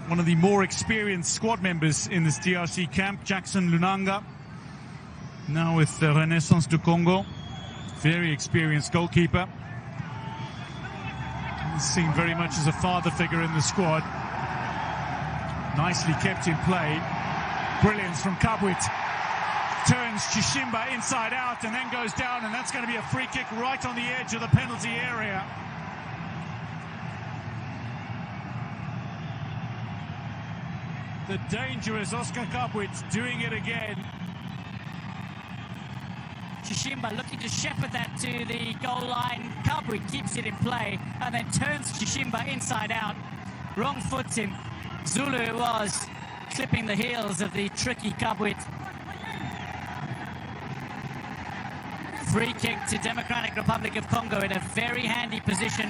one of the more experienced squad members in this DRC camp, Jackson Lunanga. Now with Renaissance du Congo. Very experienced goalkeeper. He's seen very much as a father figure in the squad. Nicely kept in play. Brilliance from Kabwit. Turns Chishimba inside out and then goes down, and that's going to be a free kick right on the edge of the penalty area. The dangerous Oscar Kabwit doing it again. Chishimba looking to shepherd that to the goal line. Kabwit keeps it in play and then turns Chishimba inside out. Wrong foots him. Zulu was clipping the heels of the tricky Kabwit. Free kick to Democratic Republic of Congo in a very handy position.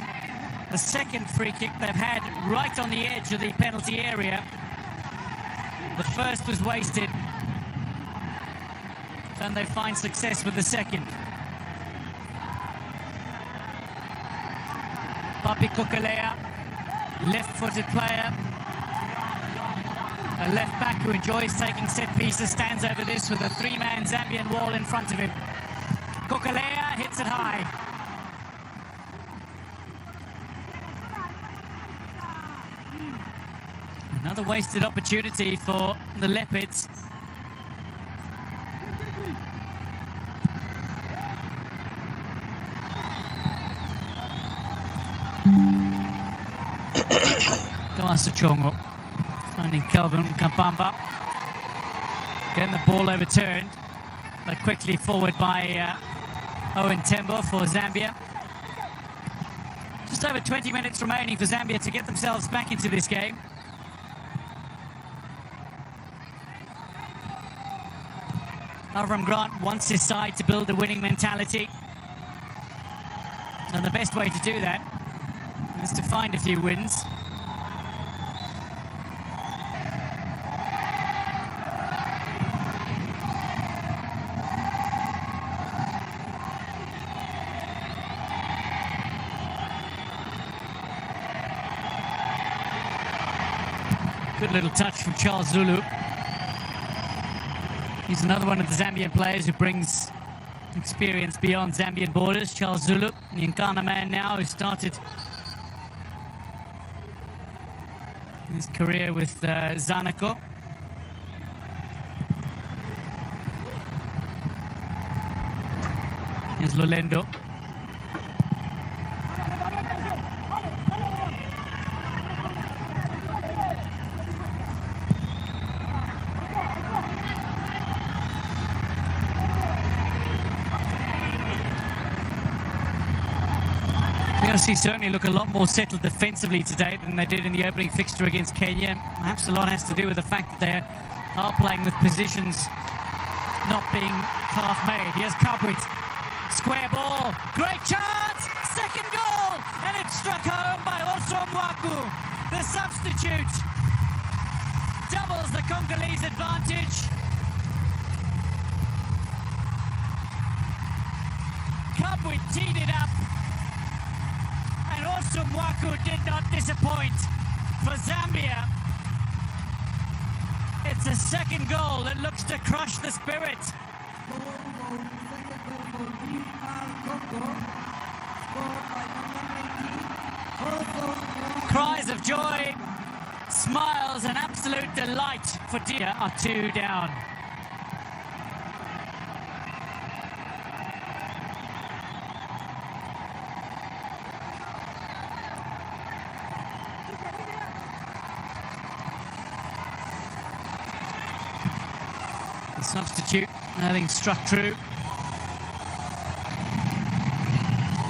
The second free kick they've had right on the edge of the penalty area. The first was wasted. And they find success with the second. Papi Kokalea, left-footed player. A left back who enjoys taking set pieces, stands over this with a three-man Zambian wall in front of him. Kokalea hits it high. Another wasted opportunity for the Leopards. Thomas Chongo finding Kelvin Kampamba. Getting the ball overturned, but quickly forward by Owen Tembo for Zambia. Just over 20 minutes remaining for Zambia to get themselves back into this game. Avram Grant wants his side to build a winning mentality. And the best way to do that is to find a few wins. Good little touch from Charles Zulu. He's another one of the Zambian players who brings experience beyond Zambian borders. Charles Zulu, the Nkana man now, who started his career with Zanaco. Here's Lolendo. DRC certainly look a lot more settled defensively today than they did in the opening fixture against Kenya. Perhaps a lot has to do with the fact that they are playing with positions not being half-made. Here's Kabwit. Square ball. Great chance! Second goal! And it's struck home by Osomwaku. The substitute doubles the Congolese advantage. Kabwit teed it up. And Osomwaku did not disappoint for Zambia. It's a second goal that looks to crush the spirit. Cries of joy, smiles, and absolute delight for Dia are 2 down. The substitute having struck true.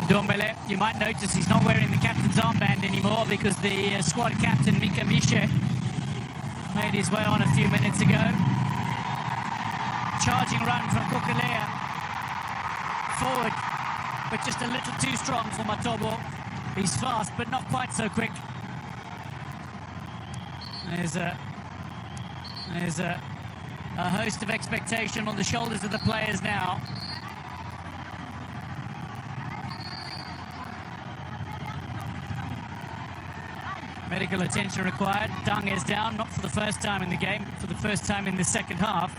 Dombele, you might notice he's not wearing the captain's armband anymore because the squad captain, Mika Mishe, made his way on a few minutes ago. Charging run from Kokalea. Forward, but just a little too strong for Matobo. He's fast, but not quite so quick. There's a host of expectation on the shoulders of the players now. Medical attention required. Dung is down, not for the first time in the game, for the first time in the second half.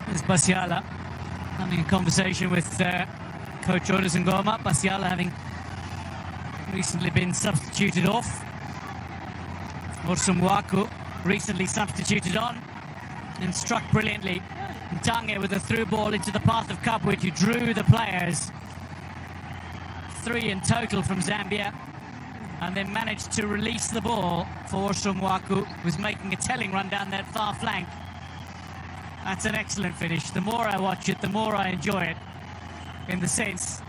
There's Basiala having a conversation with Coach Jonas Ngoma. Basiala having recently been substituted off. Osomwaku recently substituted on and struck brilliantly. Ntange with a through ball into the path of Kabwit, who drew the players. 3 in total from Zambia, and then managed to release the ball for Osomwaku, who's making a telling run down that far flank. That's an excellent finish. The more I watch it, the more I enjoy it, in the sense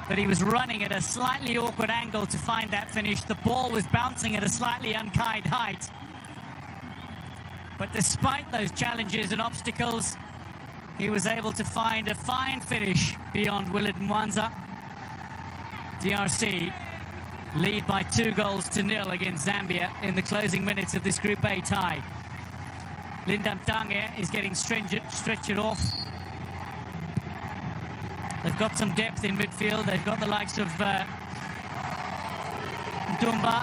that he was running at a slightly awkward angle to find that finish. The ball was bouncing at a slightly unkind height. But despite those challenges and obstacles, he was able to find a fine finish beyond Willard Mwanza. DRC lead by 2-0 against Zambia in the closing minutes of this Group A tie. Lindam Tange is getting stretched off. They've got some depth in midfield. They've got the likes of Dumba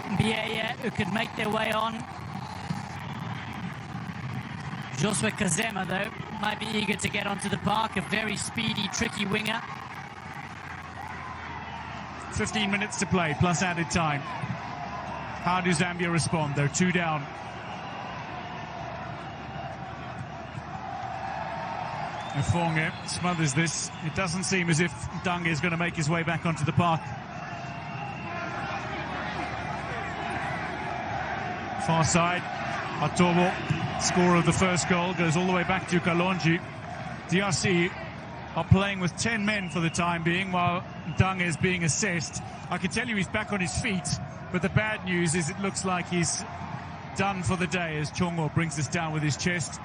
and Bieye, who could make their way on. Josue Kazema, though, might be eager to get onto the park. A very speedy, tricky winger. 15 minutes to play, plus added time. How do Zambia respond? They're 2 down. Mfonge smothers this. It doesn't seem as if Dange is going to make his way back onto the park. Far side, Atobo, scorer of the first goal, goes all the way back to Kalonji. DRC are playing with 10 men for the time being, while Dange is being assessed. I can tell you he's back on his feet, but the bad news is it looks like he's done for the day as Chongo brings this down with his chest.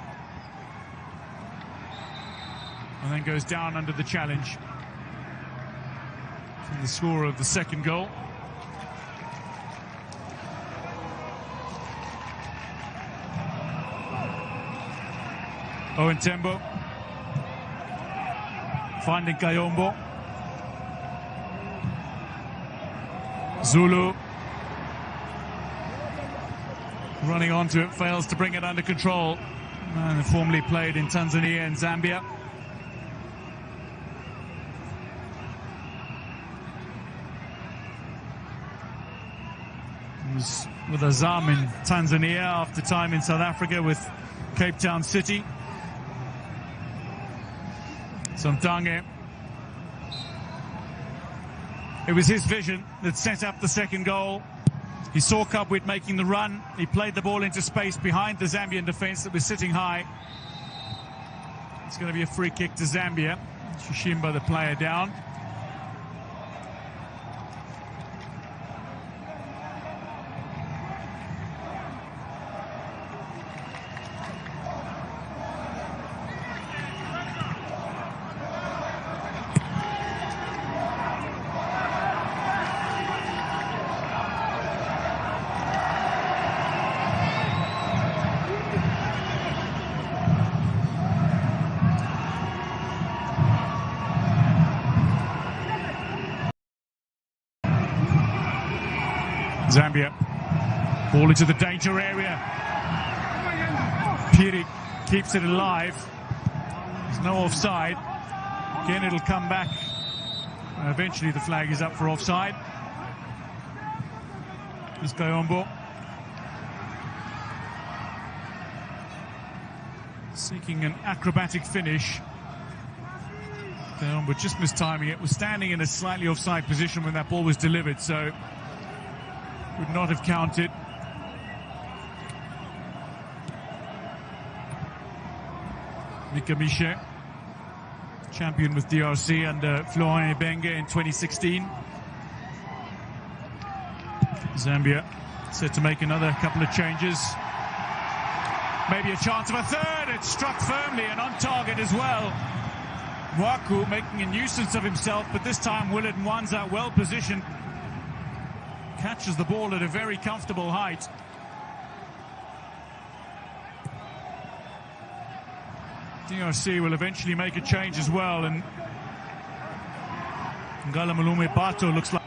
And then goes down under the challenge from the scorer of the second goal. Owen Tembo finding Kayombo. Zulu running onto it, fails to bring it under control. And formerly played in Tanzania and Zambia. Was with Azam in Tanzania after time in South Africa with Cape Town City. Sontange. It was his vision that set up the second goal. He saw Kabwit making the run. He played the ball into space behind the Zambian defence that was sitting high. It's going to be a free kick to Zambia. Shishimba, the player, down. Zambia, ball into the danger area. Piri keeps it alive. There's no offside. Again, it'll come back. Eventually, the flag is up for offside. This Kayombo seeking an acrobatic finish. Kayombo just mistiming it. Was standing in a slightly offside position when that ball was delivered, so would not have counted. Mikamishe, champion with DRC under Florent Ibenge in 2016. Zambia set to make another couple of changes. Maybe a chance of a third. It struck firmly and on target as well. Mwaku making a nuisance of himself, but this time Willard Mwanza well positioned. Catches the ball at a very comfortable height. DRC will eventually make a change as well, and Ngala Malume Bato looks like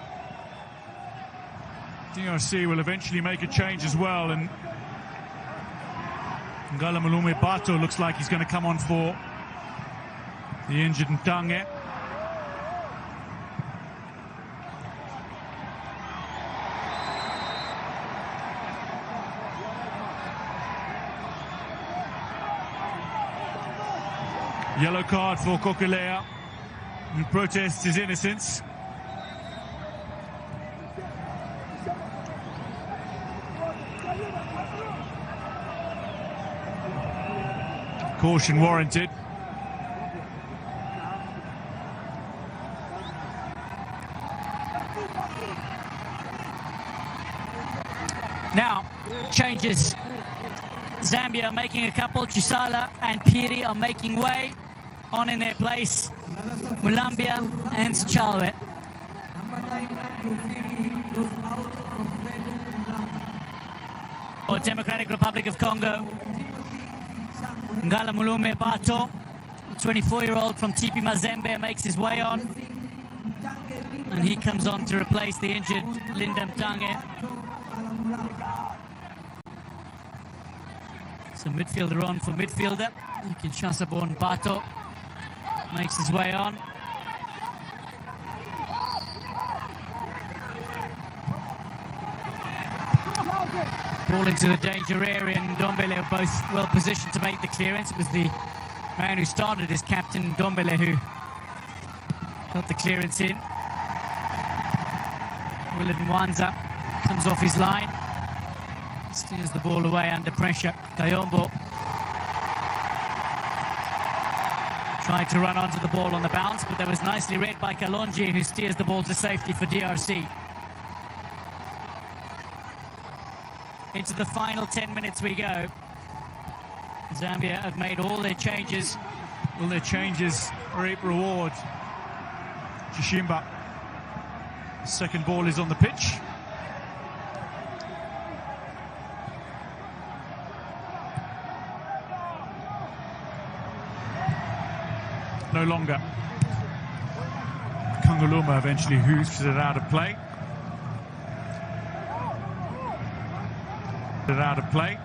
DRC will eventually make a change as well, and Ngala Malume Bato looks like he's going to come on for the injured Ntange. Yellow card for Kokulea, who protests his innocence. Caution warranted. Now, changes. Zambia are making a couple. Chisala and Piri are making way. On in their place, Mulambia and Chalwe. For Democratic Republic of Congo, Ngala Mulume Bato, 24-year-old from TP Mazembe, makes his way on. And he comes on to replace the injured Linda Mtange. So midfielder on for midfielder. Kinshasa born Bato makes his way on. Ball into the danger area, and Ndombele are both well positioned to make the clearance. It was the man who started as captain, Ndombele, who got the clearance in. Willard Nwanza comes off his line, steers the ball away under pressure. Kayombo tried to run onto the ball on the bounce, but that was nicely read by Kalonji, who steers the ball to safety for DRC. Into the final 10 minutes we go. Zambia have made all their changes. All their changes reap reward. Chishimba. The second ball is on the pitch. No longer. Kanguluma eventually hoofs it out of play. Out of play.